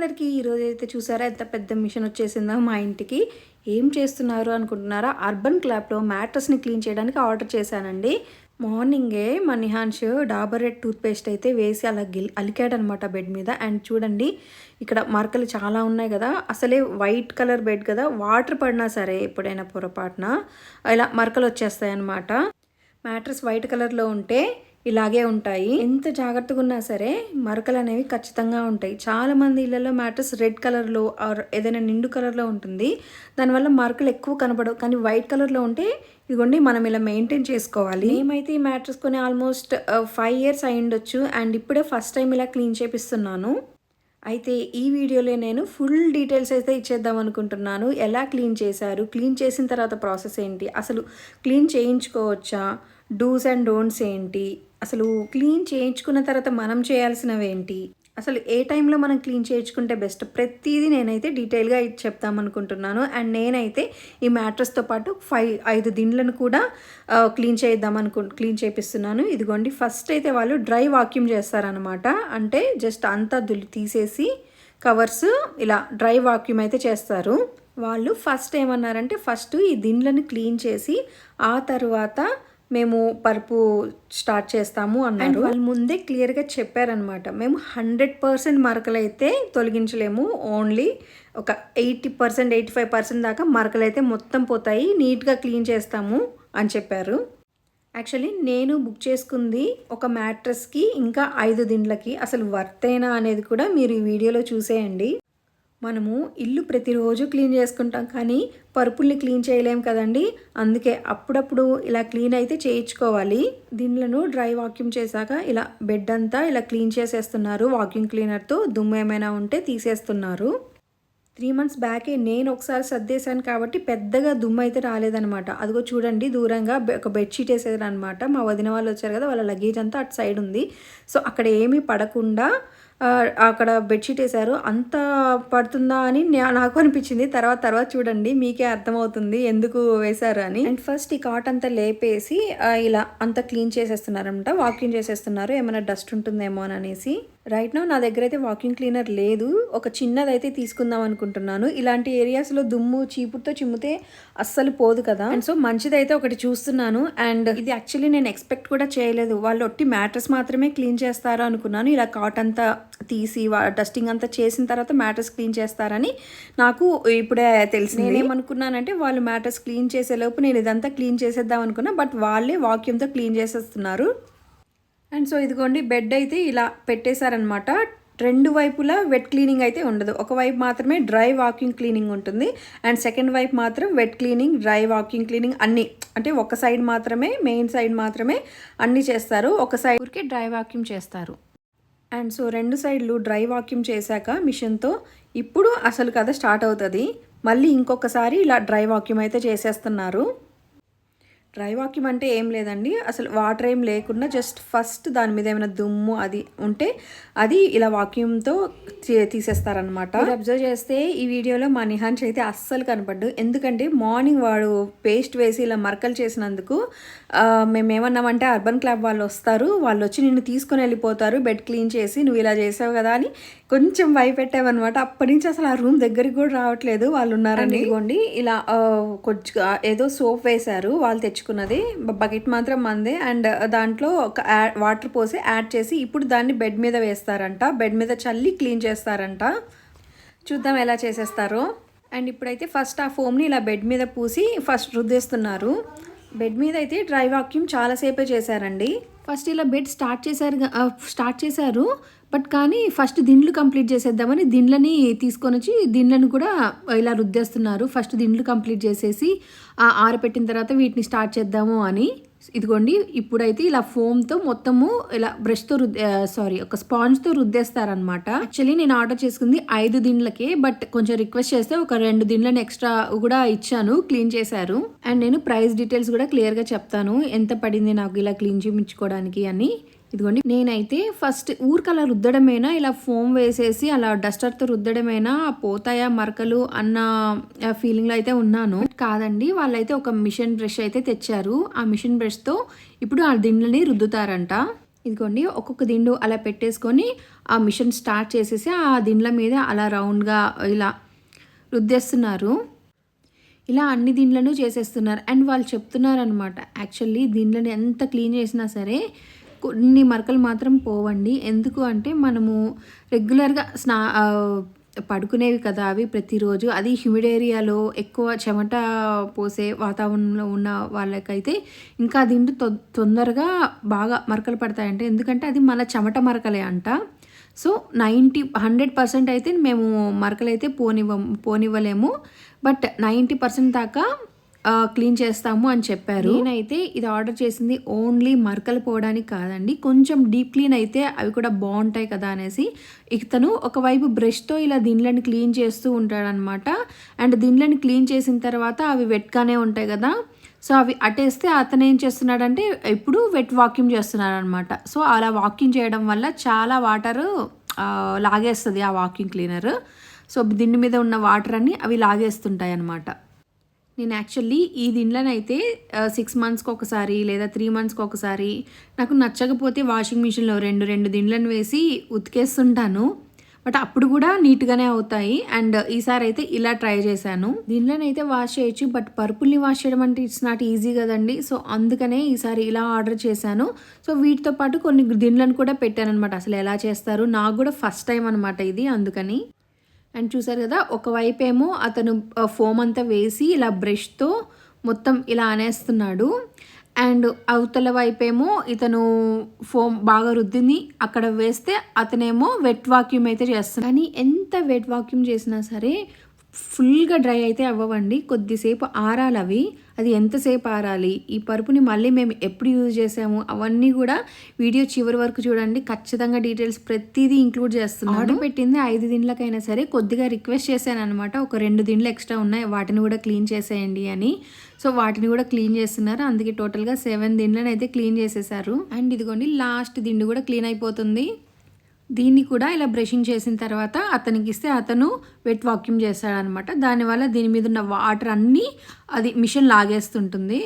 అందరికీ ఈరోజు అయితే చూసారా ఎంత పెద్ద మిషన్ వచ్చేసిందో మా ఇంటికి. ఏం చేస్తున్నారు అనుకుంటున్నారా? అర్బన్ క్లాప్లో మ్యాట్రస్ని క్లీన్ చేయడానికి ఆర్డర్ చేశానండి. మార్నింగే మా నిహాన్ష్ డాబర్ రెడ్ టూత్పేస్ట్ అయితే వేసి అలా అలికాడనమాట బెడ్ మీద. అండ్ చూడండి ఇక్కడ మరకలు చాలా ఉన్నాయి కదా, అసలే వైట్ కలర్ బెడ్ కదా, వాటర్ పడినా సరే ఎప్పుడైనా పొరపాటున ఇలా మరకలు వచ్చేస్తాయి అన్నమాట. మ్యాట్రస్ వైట్ కలర్లో ఉంటే ఇలాగే ఉంటాయి. ఎంత జాగ్రత్తగా ఉన్నా సరే మరకలు అనేవి ఖచ్చితంగా ఉంటాయి. చాలామంది ఇళ్ళల్లో మ్యాట్రస్ రెడ్ కలర్లో ఆర్ ఏదైనా నిండు కలర్లో ఉంటుంది, దానివల్ల మరకలు ఎక్కువ కనపడవు. కానీ వైట్ కలర్లో ఉంటే ఇదిగోండి మనం ఇలా మెయింటైన్ చేసుకోవాలి. మేమైతే ఈ మ్యాట్రస్ కొని ఆల్మోస్ట్ 5 years అయి ఉండొచ్చు. అండ్ ఇప్పుడే ఫస్ట్ టైం ఇలా క్లీన్ చేపిస్తున్నాను. అయితే ఈ వీడియోలో నేను ఫుల్ డీటెయిల్స్ అయితే ఇచ్చేద్దాం అనుకుంటున్నాను. ఎలా క్లీన్ చేశారు, క్లీన్ చేసిన తర్వాత ప్రాసెస్ ఏంటి, అసలు క్లీన్ చేయించుకోవచ్చా, డూస్ అండ్ డోంట్స్ ఏంటి, అసలు క్లీన్ చేయించుకున్న తర్వాత మనం చేయాల్సినవి ఏంటి, అసలు ఏ టైంలో మనం క్లీన్ చేయించుకుంటే బెస్ట్, ప్రతిదీ నేనైతే డీటెయిల్గా చెప్తామనుకుంటున్నాను. అండ్ నేనైతే ఈ మ్యాట్రస్తో పాటు 5 దిండ్లను కూడా క్లీన్ చేపిస్తున్నాను. ఇదిగోండి ఫస్ట్ అయితే వాళ్ళు డ్రై వాక్యూమ్ చేస్తారనమాట. అంటే జస్ట్ అంతా తీసేసి కవర్స్ ఇలా డ్రై వాక్యూమ్ అయితే చేస్తారు. వాళ్ళు ఫస్ట్ ఏమన్నారంటే ఫస్ట్ ఈ దిండ్లను క్లీన్ చేసి ఆ తర్వాత మేము పరుపు స్టార్ట్ చేస్తాము అన్నారు. వాళ్ళు ముందే క్లియర్గా చెప్పారనమాట. మేము 100% మరకలు అయితే తొలగించలేము, ఓన్లీ ఒక 80% 85% దాకా మరకలు అయితే మొత్తం పోతాయి, నీట్గా క్లీన్ చేస్తాము అని చెప్పారు. యాక్చువల్లీ నేను బుక్ చేసుకుంది ఒక మ్యాట్రస్కి ఇంకా 5 దిండ్లకి. అసలు వర్తేనా అనేది కూడా మీరు ఈ వీడియోలో చూసేయండి. మనము ఇల్లు ప్రతిరోజు క్లీన్ చేసుకుంటాం కానీ పరుపుల్ని క్లీన్ చేయలేం కదండి. అందుకే అప్పుడప్పుడు ఇలా క్లీన్ అయితే చేయించుకోవాలి. దీనిలను డ్రై వాక్యూమ్ చేశాక ఇలా బెడ్ అంతా ఇలా క్లీన్ చేసేస్తున్నారు. వాక్యూమ్ క్లీనర్తో దుమ్ము ఏమైనా ఉంటే తీసేస్తున్నారు. 3 months బ్యాకే నేను ఒకసారి సర్దేశాను కాబట్టి పెద్దగా దుమ్ము అయితే రాలేదనమాట. అదిగో చూడండి దూరంగా ఒక బెడ్షీట్ వేసేది అనమాట. మా వదిన వాళ్ళు వచ్చారు కదా, వాళ్ళ లగేజ్ అంతా అటు సైడ్ ఉంది. సో అక్కడ ఏమీ పడకుండా అక్కడ బెడ్షీట్ వేసారు. అంత పడుతుందా అని నాకు అనిపించింది. తర్వాత చూడండి మీకే అర్థమవుతుంది ఎందుకు వేశారు అని. అండ్ ఫస్ట్ ఈ కాట్ అంతా లేపేసి ఇలా అంతా క్లీన్ చేసేస్తున్నారనమాట, వాక్యూమ్ చేసేస్తున్నారు. ఏమైనా డస్ట్ ఉంటుందేమో అని అనేసి. రైట్ నౌ నా దగ్గర అయితే వాక్యూమ్ క్లీనర్ లేదు, ఒక చిన్నదైతే తీసుకుందాం అనుకుంటున్నాను. ఇలాంటి ఏరియాస్లో దుమ్ము చీపురుతో చిమ్మితే అస్సలు పోదు కదా. అండ్ సో మంచిదైతే ఒకటి చూస్తున్నాను. అండ్ ఇది యాక్చువల్లీ నేను ఎక్స్పెక్ట్ కూడా చేయలేదు, వాళ్ళు ఒట్టి మ్యాట్రస్ మాత్రమే క్లీన్ చేస్తారు అనుకున్నాను. ఇలా కాట్ అంతా తీసి డస్టింగ్ అంతా చేసిన తర్వాత మ్యాట్రస్ క్లీన్ చేస్తారని నాకు ఇప్పుడే తెలిసింది. నేనేమనుకున్నానంటే వాళ్ళు మ్యాట్రస్ క్లీన్ చేసేలోపు నేను ఇదంతా క్లీన్ చేసేద్దాం అనుకున్నా, బట్ వాళ్ళే వాక్యూమ్తో క్లీన్ చేసేస్తున్నారు. అండ్ సో ఇదిగోండి బెడ్ అయితే ఇలా పెట్టేశారనమాట. 2 వైపులా వెట్ క్లీనింగ్ అయితే ఉండదు, ఒకవైపు మాత్రమే డ్రై వాక్యూమ్ క్లీనింగ్ ఉంటుంది. అండ్ సెకండ్ వైపు మాత్రం wet cleaning, dry vacuum cleaning అన్నీ. అంటే ఒక సైడ్ మాత్రమే, మెయిన్ సైడ్ మాత్రమే అన్నీ చేస్తారు, ఒక సైడ్ ఊరికే డ్రై వాక్యూమ్ చేస్తారు. అండ్ సో 2 సైడ్లు డ్రై వాక్యూమ్ చేశాక మిషన్తో ఇప్పుడు అసలు కథ స్టార్ట్ అవుతుంది. మళ్ళీ ఇంకొకసారి ఇలా డ్రై వాక్యూమ్ అయితే చేసేస్తున్నారు. డ్రై వాక్యూమ్ అంటే ఏం లేదండి, అసలు వాటర్ ఏం లేకుండా జస్ట్ ఫస్ట్ దాని మీద ఏమైనా దుమ్ము అది ఉంటే అది ఇలా వాక్యూమ్తో తీసేస్తారనమాట. అబ్జర్వ్ చేస్తే ఈ వీడియోలో మా నిహాన్ష్ అయితే అస్సలు కనపడ్డు. ఎందుకంటే మార్నింగ్ వాడు పేస్ట్ వేసి ఇలా మరకలు చేసినందుకు మేము ఏమన్నామంటే అర్బన్ క్లాబ్ వాళ్ళు వస్తారు, వాళ్ళు వచ్చి నిన్ను తీసుకొని వెళ్ళిపోతారు బెడ్ క్లీన్ చేసి, నువ్వు ఇలా చేసావు కదా అని కొంచెం భయపెట్టామన్నమాట. అప్పటి నుంచి అసలు ఆ రూమ్ దగ్గరికి కూడా రావట్లేదు, వాళ్ళు ఉన్నారని. ఇదిగోండి ఇలా కొంచెం ఏదో సోప్ వేశారు, వాళ్ళు తెచ్చుకున్నది, బకెట్ మాత్రం మందే. అండ్ దాంట్లో ఒక వాటర్ పోసి యాడ్ చేసి ఇప్పుడు దాన్ని బెడ్ మీద వేస్తారంట, బెడ్ మీద చల్లి క్లీన్ చేస్తారంట. చూద్దాం ఎలా చేసేస్తారో. అండ్ ఇప్పుడైతే ఫస్ట్ ఆ ఫోమ్ని ఇలా బెడ్ మీద పూసి ఫస్ట్ రుద్దేస్తున్నారు. బెడ్ మీద అయితే డ్రై వాక్యూమ్ చాలాసేపే చేశారండి. ఫస్ట్ ఇలా బెడ్ స్టార్ట్ చేశారు బట్ కానీ ఫస్ట్ దిండ్లు కంప్లీట్ చేసేద్దామని దిండ్లని తీసుకొని వచ్చి దిండ్లను కూడా ఇలా రుద్దేస్తున్నారు. ఫస్ట్ దిండ్లు కంప్లీట్ చేసేసి ఆరపెట్టిన తర్వాత వీటిని స్టార్ట్ చేద్దాము అని. ఇదిగోండి ఇప్పుడైతే ఇలా ఫోమ్తో మొత్తము ఇలా బ్రష్తో ఒక స్పాంజ్తో రుద్దేస్తారనమాట. యాక్చువల్లీ నేను ఆర్డర్ చేసుకుంది 5 దిండ్లకే, బట్ కొంచెం రిక్వెస్ట్ చేస్తే ఒక 2 దిండ్లను ఎక్స్ట్రా కూడా ఇచ్చాను, క్లీన్ చేశారు. అండ్ నేను ప్రైస్ డీటెయిల్స్ కూడా క్లియర్గా చెప్తాను, ఎంత పడింది నాకు ఇలా క్లీన్ చేయించుకోవడానికి అని. ఇదిగోండి నేనైతే ఫస్ట్ ఊరికలా రుద్దడమేనా, ఇలా ఫోమ్ వేసేసి అలా డస్టర్తో రుద్దడమేనా, పోతాయా మరకలు అన్న ఫీలింగ్లో అయితే ఉన్నాను. కాదండి, వాళ్ళైతే ఒక మిషన్ బ్రష్ అయితే తెచ్చారు. ఆ మిషన్ బ్రష్తో ఇప్పుడు ఆ దిండ్లని రుద్దుతారంట. ఇదిగోండి ఒక్కొక్క దిండు అలా పెట్టేసుకొని ఆ మిషన్ స్టార్ట్ చేసేసి ఆ దిండ్ల మీద అలా రౌండ్గా ఇలా రుద్దేస్తున్నారు. ఇలా అన్ని దిండ్లను చేసేస్తున్నారు. అండ్ వాళ్ళు చెప్తున్నారనమాట, యాక్చువల్లీ దిండ్లను ఎంత క్లీన్ చేసినా సరే కొన్ని మరకలు మాత్రం పోవండి. ఎందుకు అంటే మనము రెగ్యులర్గా పడుకునేవి కదా అవి ప్రతిరోజు. అది హ్యూమిడ్ ఏరియాలో ఎక్కువ చెమట పోసే వాతావరణంలో ఉన్న వాళ్ళకైతే ఇంకా దిండు తొందరగా బాగా మరకలు పడతాయంట. ఎందుకంటే అది మన చెమట మరకలే అంట. సో 100% అయితే మేము మరకలైతే పోనివ్వలేము, బట్ 90% దాకా క్లీన్ చేస్తాము అని చెప్పారు. నేనైతే ఇది ఆర్డర్ చేసింది ఓన్లీ మరకలు పోవడానికి కాదండి, కొంచెం డీప్ క్లీన్ అయితే అవి కూడా బాగుంటాయి కదా అనేసి. ఇతను ఒకవైపు బ్రష్తో ఇలా దిండ్లని క్లీన్ చేస్తూ ఉంటాడనమాట. అండ్ దిండ్లని క్లీన్ చేసిన తర్వాత అవి వెట్గానే ఉంటాయి కదా, సో అవి అటేస్తే అతను ఏం చేస్తున్నాడంటే ఇప్పుడు వెట్ వాక్యూమ్ చేస్తున్నాడు అనమాట. సో అలా వాక్యూమ్ చేయడం వల్ల చాలా వాటరు లాగేస్తుంది ఆ వాక్యూమ్ క్లీనర్. సో దిండు మీద ఉన్న వాటర్ అన్ని అవి లాగేస్తుంటాయి అన్నమాట. నేను యాక్చువల్లీ ఈ దిండ్లనైతే 6 మంత్స్కి ఒకసారి లేదా 3 మంత్స్కి ఒకసారి నాకు నచ్చకపోతే వాషింగ్ మిషన్లో రెండు దిండ్లను వేసి ఉతికేస్తుంటాను. బట్ అప్పుడు కూడా నీట్గానే అవుతాయి. అండ్ ఈసారి అయితే ఇలా ట్రై చేశాను. దీనిలోనైతే వాష్ చేయొచ్చు, బట్ పరుపుల్ని వాష్ చేయడం అంటే ఇట్స్ నాట్ ఈజీ కదండి. సో అందుకనే ఈసారి ఇలా ఆర్డర్ చేశాను. సో వీటితో పాటు కొన్ని దిండ్లను కూడా పెట్టాను అనమాట. అసలు ఎలా చేస్తారు, నాకు కూడా ఫస్ట్ టైం అనమాట ఇది, అందుకని. అండ్ చూసారు కదా, ఒకవైపు ఏమో అతను ఫోమ్ అంతా వేసి ఇలా బ్రష్తో మొత్తం ఇలా అనేస్తున్నాడు. అండ్ అవతల వైపేమో ఇతను ఫోమ్ బాగా రుద్దిని అక్కడ వేస్తే అతనేమో వెట్ వాక్యూమ్ అయితే చేస్తున్నాడు. కానీ ఎంత వెట్ వాక్యూమ్ చేసినా సరే ఫుల్గా డ్రై అయితే అవ్వవండి, కొద్దిసేపు ఆరాలి అవి. అది ఎంతసేపు ఆరాలి, ఈ పరుపుని మళ్ళీ మేము ఎప్పుడు యూజ్ చేసాము అవన్నీ కూడా వీడియో చివరి వరకు చూడండి. ఖచ్చితంగా డీటెయిల్స్ ప్రతిదీ ఇంక్లూడ్ చేస్తున్నాను. ఆర్డర్ పెట్టింది 5 దిండ్లకైనా సరే కొద్దిగా రిక్వెస్ట్ చేశాను అనమాట, ఒక 2 దిండ్లు ఎక్స్ట్రా ఉన్నాయి వాటిని కూడా క్లీన్ చేసేయండి అని. సో వాటిని కూడా క్లీన్ చేస్తున్నారు. అందుకే టోటల్గా 7 దిండ్లను అయితే క్లీన్ చేసేసారు. అండ్ ఇదిగోండి లాస్ట్ దిండు కూడా క్లీన్ అయిపోతుంది. దీన్ని కూడా ఇలా బ్రషింగ్ చేసిన తర్వాత అతనికి ఇస్తే అతను వెట్ వాక్యూమ్ చేస్తాడనమాట. దానివల్ల దీని మీద ఉన్న వాటర్ అన్నీ అది మిషన్ లాగేస్తుంటుంది.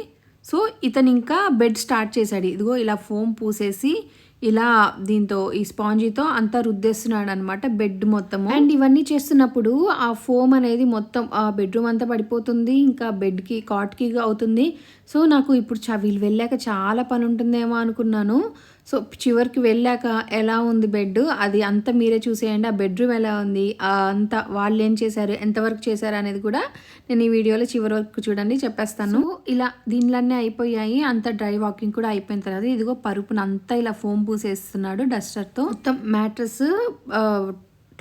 సో ఇతను ఇంకా బెడ్ స్టార్ట్ చేశాడు. ఇదిగో ఇలా ఫోమ్ పూసేసి ఇలా దీంతో ఈ స్పాంజీతో అంతా రుద్దేస్తున్నాడు అనమాట బెడ్ మొత్తము. అండ్ ఇవన్నీ చేస్తున్నప్పుడు ఆ ఫోమ్ అనేది మొత్తం ఆ బెడ్రూమ్ అంతా పడిపోతుంది, ఇంకా బెడ్కి కాట్కి అవుతుంది. సో నాకు ఇప్పుడు వీళ్ళు వెళ్ళాక చాలా పని ఉంటుందేమో అనుకున్నాను. సో చివరికి వెళ్ళాక ఎలా ఉంది బెడ్ అది అంతా మీరే చూసేయండి. ఆ బెడ్రూమ్ ఎలా ఉంది, అంతా వాళ్ళు ఏం చేశారు, ఎంతవరకు చేశారు అనేది కూడా నేను ఈ వీడియోలో చివరి వరకు చూడండి చెప్పేస్తాను. ఇలా దీనిలన్నీ అయిపోయాయి, అంత డ్రై వాకింగ్ కూడా అయిపోయిన తర్వాత ఇదిగో పరుపును అంతా ఇలా ఫోమ్ పూసేస్తున్నాడు డస్టర్తో. మొత్తం మ్యాట్రస్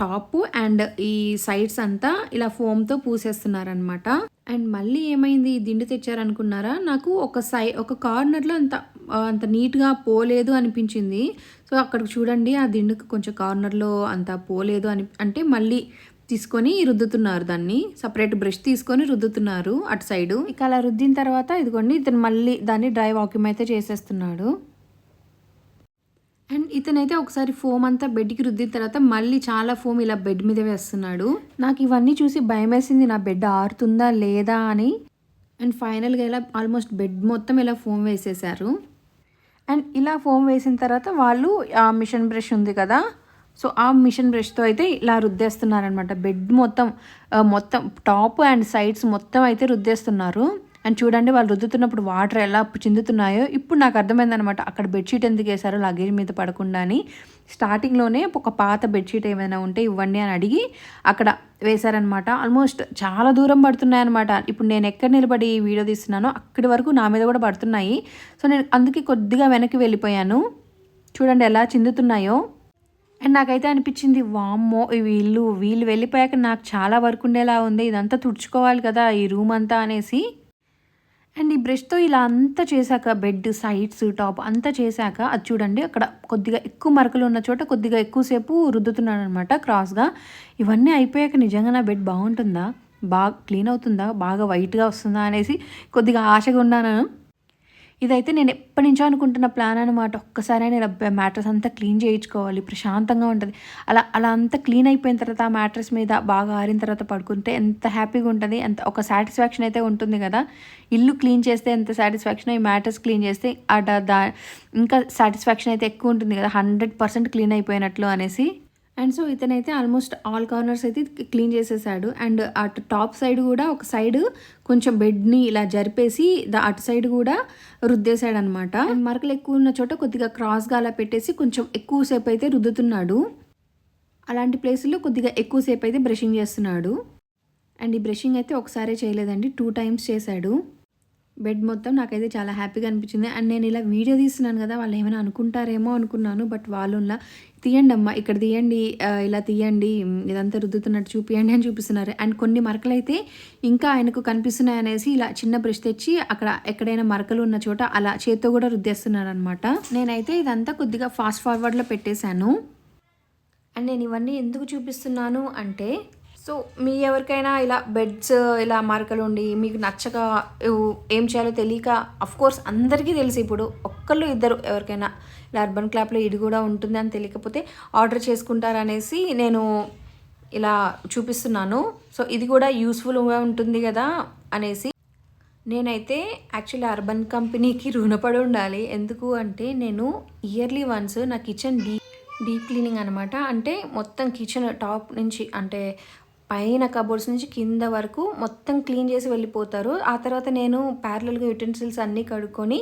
టాప్ అండ్ ఈ సైడ్స్ అంతా ఇలా ఫోమ్తో పూసేస్తున్నారనమాట. అండ్ మళ్ళీ ఏమైంది, దిండు తెచ్చారనుకున్నారా, నాకు ఒక కార్నర్లో అంత నీట్గా పోలేదు అనిపించింది. సో అక్కడికి చూడండి, ఆ దిండుకు కొంచెం కార్నర్లో అంత పోలేదు అంటే మళ్ళీ తీసుకొని రుద్దుతున్నారు, దాన్ని సపరేట్ బ్రష్ తీసుకొని రుద్దుతున్నారు అటు సైడు. ఇక అలా రుద్దిన తర్వాత ఇదిగోండి ఇతను మళ్ళీ దాన్ని డ్రై వాక్యూమ్ అయితే చేసేస్తున్నాడు. అండ్ ఇతనైతే ఒకసారి ఫోమ్ అంతా బెడ్కి రుద్దిన తర్వాత మళ్ళీ చాలా ఫోమ్ ఇలా బెడ్ మీద వేస్తున్నాడు. నాకు ఇవన్నీ చూసి భయం వేసింది, నా బెడ్ ఆరుతుందా లేదా అని. అండ్ ఫైనల్గా ఇలా ఆల్మోస్ట్ బెడ్ మొత్తం ఇలా ఫోమ్ వేసేసారు. అండ్ ఇలా ఫోమ్ వేసిన తర్వాత వాళ్ళు ఆ మిషన్ బ్రష్ ఉంది కదా, సో ఆ మిషన్ బ్రష్తో అయితే ఇలా రుద్దేస్తున్నారనమాట. బెడ్ మొత్తం టాప్ అండ్ సైడ్స్ మొత్తం అయితే రుద్దేస్తున్నారు. అండ్ చూడండి వాళ్ళు రుద్దుతున్నప్పుడు వాటర్ ఎలా చిందుతున్నాయో ఇప్పుడు నాకు అర్థమైందనమాట, అక్కడ బెడ్షీట్ ఎందుకు వేసారో లగేజ్ మీద పడకుండా అని. స్టార్టింగ్లోనే ఒక పాత బెడ్షీట్ ఏమైనా ఉంటే ఇవ్వండి అని అడిగి అక్కడ వేశారనమాట. ఆల్మోస్ట్ చాలా దూరం పడుతున్నాయి అనమాట. ఇప్పుడు నేను ఎక్కడ నిలబడి వీడియో తీస్తున్నానో అక్కడి వరకు నా మీద కూడా పడుతున్నాయి. సో నేను అందుకే కొద్దిగా వెనక్కి వెళ్ళిపోయాను. చూడండి ఎలా చిందుతున్నాయో. అండ్ నాకైతే అనిపించింది, వామ్మో వీళ్ళు వెళ్ళిపోయాక నాకు చాలా వర్క్ ఉండేలా ఉంది, ఇదంతా తుడుచుకోవాలి కదా ఈ రూమ్ అంతా అనేసి. అండ్ ఈ బ్రష్తో ఇలా అంతా చేశాక బెడ్ సైడ్స్ టాప్ అంతా చేశాక అది చూడండి అక్కడ కొద్దిగా ఎక్కువ మరకలు ఉన్న చోట కొద్దిగా ఎక్కువసేపు రుద్దుతున్నాను అనమాట క్రాస్గా. ఇవన్నీ అయిపోయాక నిజంగా నా బెడ్ బాగుంటుందా, బాగా క్లీన్ అవుతుందా, బాగా వైట్గా వస్తుందా అనేసి కొద్దిగా ఆశగా ఉన్నాను. ఇదైతే నేను ఎప్పటినుంచో అనుకుంటున్న ప్లాన్ అనమాట. ఒక్కసారైనా ఇలా మ్యాట్రెస్ అంతా క్లీన్ చేయించుకోవాలి. ప్రశాంతంగా ఉంటది. అలా అలా అంతా క్లీన్ అయిపోయిన తర్వాత ఆ మ్యాట్రెస్ మీద బాగా ఆరిన తర్వాత పడుకుంటే ఎంత హ్యాపీగా ఉంటది. ఎంత ఒక సాటిస్ఫాక్షన్ అయితే ఉంటుంది కదా! ఇల్లు క్లీన్ చేస్తే ఎంత సాటిస్ఫాక్షనో ఈ మ్యాట్రెస్ క్లీన్ చేస్తే ఇంకా సాటిస్ఫాక్షన్ అయితే ఎక్కువ ఉంటుంది కదా! 100% క్లీన్ అయిపోయినట్లు అనేసి. అండ్ సో ఇతనైతే ఆల్మోస్ట్ ఆల్ కార్నర్స్ అయితే క్లీన్ చేసేసాడు. అండ్ అటు టాప్ సైడ్ కూడా ఒక సైడ్ కొంచెం బెడ్ని ఇలా జరిపేసి అటు సైడ్ కూడా రుద్దేశాడనమాట. అండ్ మరకలు ఎక్కువ ఉన్న చోట కొద్దిగా క్రాస్గా అలా పెట్టేసి కొంచెం ఎక్కువసేపు అయితే రుద్దుతున్నాడు. అలాంటి ప్లేసుల్లో కొద్దిగా ఎక్కువసేపు అయితే బ్రషింగ్ చేస్తున్నాడు. అండ్ ఈ బ్రషింగ్ అయితే ఒకసారే చేయలేదండి, 2 టైమ్స్ చేశాడు. బెడ్ మొత్తం నాకైతే చాలా హ్యాపీగా అనిపించింది. అండ్ నేను ఇలా వీడియో తీస్తున్నాను కదా, వాళ్ళు ఏమైనా అనుకుంటారేమో అనుకున్నాను. బట్ వాళ్ళులా తీయండి అమ్మ, ఇక్కడ తీయండి, ఇలా తీయండి, ఇదంతా రుద్దుతున్నట్టు చూపియండి అని చూపిస్తున్నారు. అండ్ కొన్ని మరకలు అయితే ఇంకా ఆయనకు కనిపిస్తున్నాయి అనేసి ఇలా చిన్న బ్రష్ తెచ్చి అక్కడ ఎక్కడైనా మరకలు ఉన్న చోట అలా చేత్తో కూడా రుద్దేస్తున్నారు అనమాట. నేనైతే ఇదంతా కొద్దిగా ఫాస్ట్ ఫార్వర్డ్లో పెట్టేశాను. అండ్ నేను ఇవన్నీ ఎందుకు చూపిస్తున్నాను అంటే, సో మీ ఎవరికైనా ఇలా బెడ్స్ ఇలా మరకలు ఉండి మీకు నచ్చక ఏం చేయాలో తెలియక, అఫ్కోర్స్ అందరికీ తెలిసి ఇప్పుడు ఒక్కళ్ళు ఇద్దరు ఎవరికైనా ఇలా అర్బన్ క్లాప్లో ఇది కూడా ఉంటుంది అని తెలియకపోతే ఆర్డర్ చేసుకుంటారనేసి నేను ఇలా చూపిస్తున్నాను. సో ఇది కూడా యూస్ఫుల్గా ఉంటుంది కదా అనేసి. నేనైతే యాక్చువల్లీ అర్బన్ కంపెనీకి రుణపడి ఉండాలి. ఎందుకు అంటే నేను ఇయర్లీ వన్స్ నా కిచెన్ డీప్ క్లీనింగ్ అనమాట. అంటే మొత్తం కిచెన్ టాప్ నుంచి అంటే పైన కబోర్డ్స్ నుంచి కింద వరకు మొత్తం క్లీన్ చేసి వెళ్ళిపోతారు. ఆ తర్వాత నేను ప్యారలల్గా యుటెన్సిల్స్ అన్నీ కడుక్కొని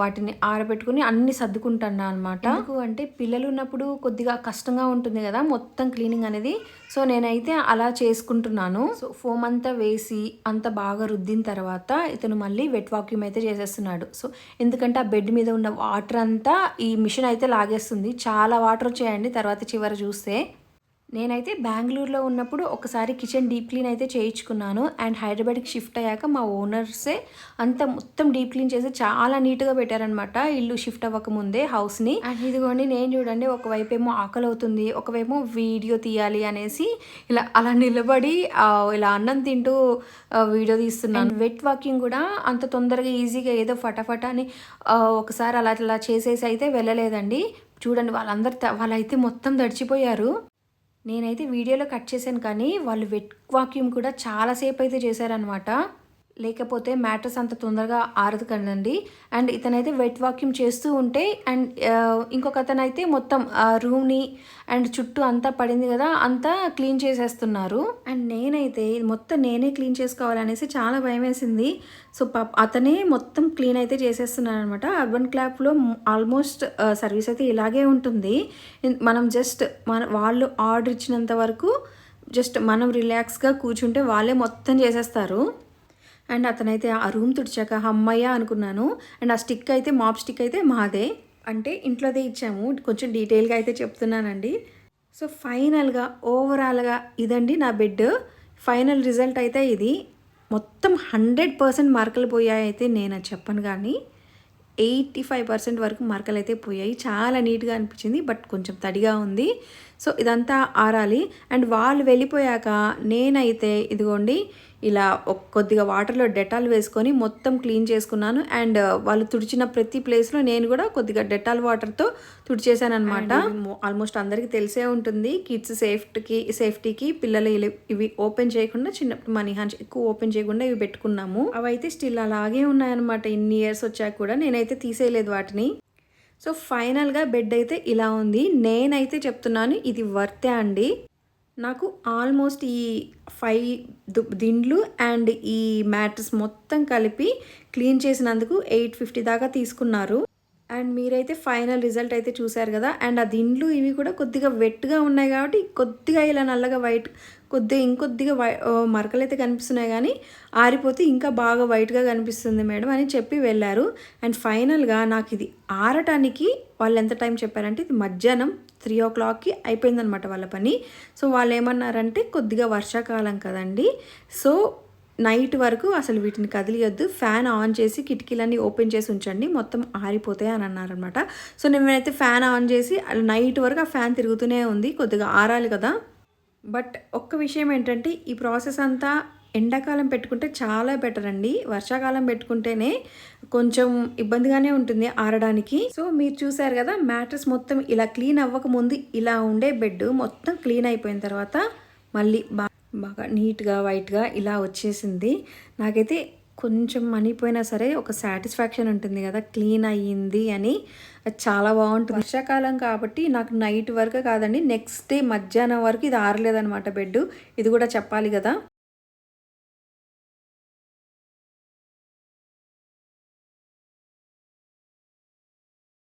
వాటిని ఆరబెట్టుకుని అన్నీ సర్దుకుంటాను అనమాట. ఎందుకు అంటే పిల్లలు ఉన్నప్పుడు కొద్దిగా కష్టంగా ఉంటుంది కదా మొత్తం క్లీనింగ్ అనేది. సో నేనైతే అలా చేసుకుంటున్నాను. సో ఫోమ్ అంతా వేసి అంత బాగా రుద్దిన తర్వాత ఇతను మళ్ళీ వెట్ వాక్యూమ్ అయితే చేసేస్తున్నాడు. సో ఎందుకంటే ఆ బెడ్ మీద ఉన్న వాటర్ అంతా ఈ మిషన్ అయితే లాగేస్తుంది. చాలా వాటర్ వచ్చాయండి తర్వాత చివర చూస్తే. నేనైతే బెంగళూరులో ఉన్నప్పుడు ఒకసారి కిచెన్ డీప్ క్లీన్ అయితే చేయించుకున్నాను. అండ్ హైదరాబాద్కి షిఫ్ట్ అయ్యాక మా ఓనర్సే అంతా మొత్తం డీప్ క్లీన్ చేసి చాలా నీట్గా పెట్టారనమాట ఇల్లు షిఫ్ట్ అవ్వకముందే హౌస్ని. అండ్ ఇదిగోండి నేను చూడండి, ఒకవైపు ఏమో ఆకలి అవుతుంది, ఒకవైపు వీడియో తీయాలి అనేసి ఇలా అలా నిలబడి ఇలా అన్నం తింటూ వీడియో తీస్తున్నాను. వెట్ వాకింగ్ కూడా అంత తొందరగా ఈజీగా ఏదో ఫటాఫటా అని ఒకసారి అలా చేసేసి అయితే వెళ్ళలేదండి. చూడండి వాళ్ళైతే మొత్తం తడిచిపోయారు. నేనైతే వీడియోలో కట్ చేశాను కానీ వాళ్ళు వెట్ వాక్యూమ్ కూడా చాలాసేపు అయితే చేశారనమాట. లేకపోతే మ్యాట్రెస్ అంత తొందరగా ఆరదు కదండి. అండ్ ఇతనైతే వెట్ వాక్యూమ్ చేస్తూ ఉంటే అండ్ ఇంకొక అతనైతే మొత్తం రూమ్ని అండ్ చుట్టూ అంతా పడింది కదా అంతా క్లీన్ చేసేస్తున్నారు. అండ్ నేనైతే మొత్తం నేనే క్లీన్ చేసుకోవాలనేసి చాలా భయం వేసింది. సో అతనే మొత్తం క్లీన్ అయితే చేసేస్తున్నాను అనమాట. అర్బన్ క్లాప్లో ఆల్మోస్ట్ సర్వీస్ అయితే ఇలాగే ఉంటుంది. మనం జస్ట్ వాళ్ళు ఆర్డర్ ఇచ్చినంత వరకు జస్ట్ మనం రిలాక్స్గా కూర్చుంటే వాళ్ళే మొత్తం చేసేస్తారు. అండ్ అతనైతే ఆ రూమ్ తుడిచాక అమ్మయ్య అనుకున్నాను. అండ్ ఆ స్టిక్ అయితే మాప్ స్టిక్ అయితే మాదే, అంటే ఇంట్లోదే ఇచ్చాము. కొంచెం డీటెయిల్గా అయితే చెప్తున్నానండి. సో ఫైనల్గా ఓవరాల్గా ఇదండి నా బెడ్. ఫైనల్ రిజల్ట్ అయితే ఇది. మొత్తం 100% మరకలు పోయాయి అయితే నేను చెప్పను కానీ 85% వరకు మరకలు అయితే పోయాయి. చాలా నీట్గా అనిపించింది. బట్ కొంచెం తడిగా ఉంది. సో ఇదంతా ఆరాలి. అండ్ వాళ్ళు వెళ్ళిపోయాక నేనైతే ఇదిగోండి ఇలా కొద్దిగా వాటర్లో డెటాల్ వేసుకొని మొత్తం క్లీన్ చేసుకున్నాను. అండ్ వాళ్ళు తుడిచిన ప్రతి ప్లేస్లో నేను కూడా కొద్దిగా డెటాల్ వాటర్తో తుడిచేసాను అనమాట. ఆల్మోస్ట్ అందరికీ తెలిసే ఉంటుంది, కిడ్స్ సేఫ్టీకి పిల్లలు ఇవి ఓపెన్ చేయకుండా చిన్నప్పుడు మనీ హ్యాండ్స్ ఎక్కువ ఓపెన్ చేయకుండా ఇవి పెట్టుకున్నాము. అవి అయితే స్టిల్ అలాగే ఉన్నాయన్నమాట. ఇన్ని ఇయర్స్ వచ్చాక కూడా నేనైతే తీసేయలేదు వాటిని. సో ఫైనల్గా బెడ్ అయితే ఇలా ఉంది. నేనైతే చెప్తున్నాను ఇది వర్తే అండి. నాకు ఆల్మోస్ట్ ఈ 5 దిండ్లు అండ్ ఈ మ్యాట్రెస్ మొత్తం కలిపి క్లీన్ చేసినందుకు 850 దాకా తీసుకున్నారు. అండ్ మీరైతే ఫైనల్ రిజల్ట్ అయితే చూశారు కదా. అండ్ ఆ దిండ్లు ఇవి కూడా కొద్దిగా వెట్గా ఉన్నాయి కాబట్టి కొద్దిగా ఇలా నల్లగా వైట్ ఇంకొద్దిగా మరకలు అయితే కనిపిస్తున్నాయి కానీ ఆరిపోతే ఇంకా బాగా వైట్గా కనిపిస్తుంది మేడం అని చెప్పి వెళ్ళారు. అండ్ ఫైనల్గా నాకు ఇది ఆరటానికి వాళ్ళు ఎంత టైం చెప్పారంటే ఇది మధ్యాహ్నం 3 o'clockకి అయిపోయిందనమాట వాళ్ళ పని. సో వాళ్ళు ఏమన్నారంటే కొద్దిగా వర్షాకాలం కదండి, సో నైట్ వరకు అసలు వీటిని కదిలియొద్దు, ఫ్యాన్ ఆన్ చేసి కిటికీలన్నీ ఓపెన్ చేసి ఉంచండి, మొత్తం ఆరిపోతాయి అని అన్నారనమాట. సో నేనైతే ఫ్యాన్ ఆన్ చేసి నైట్ వరకు ఆ ఫ్యాన్ తిరుగుతూనే ఉంది, కొద్దిగా ఆరాలి కదా. బట్ ఒక్క విషయం ఏంటంటే ఈ ప్రాసెస్ అంతా ఎండాకాలం పెట్టుకుంటే చాలా బెటర్ అండి. వర్షాకాలం పెట్టుకుంటేనే కొంచెం ఇబ్బందిగానే ఉంటుంది ఆరడానికి. సో మీరు చూసారు కదా, మ్యాట్రెస్ మొత్తం ఇలా క్లీన్ అవ్వకముందు ఇలా ఉండే బెడ్ మొత్తం క్లీన్ అయిపోయిన తర్వాత మళ్ళీ బాగా నీట్గా వైట్గా ఇలా వచ్చేసింది. నాకైతే కొంచెం మణిపోయినా సరే ఒక సాటిస్ఫాక్షన్ ఉంటుంది కదా, క్లీన్ అయ్యింది అని. అది చాలా బాగుంటుంది. వర్షాకాలం కాబట్టి నాకు నైట్ వరకు కాదండి, నెక్స్ట్ డే మధ్యాహ్నం వరకు ఇది ఆరలేదనమాట బెడ్. ఇది కూడా చెప్పాలి కదా.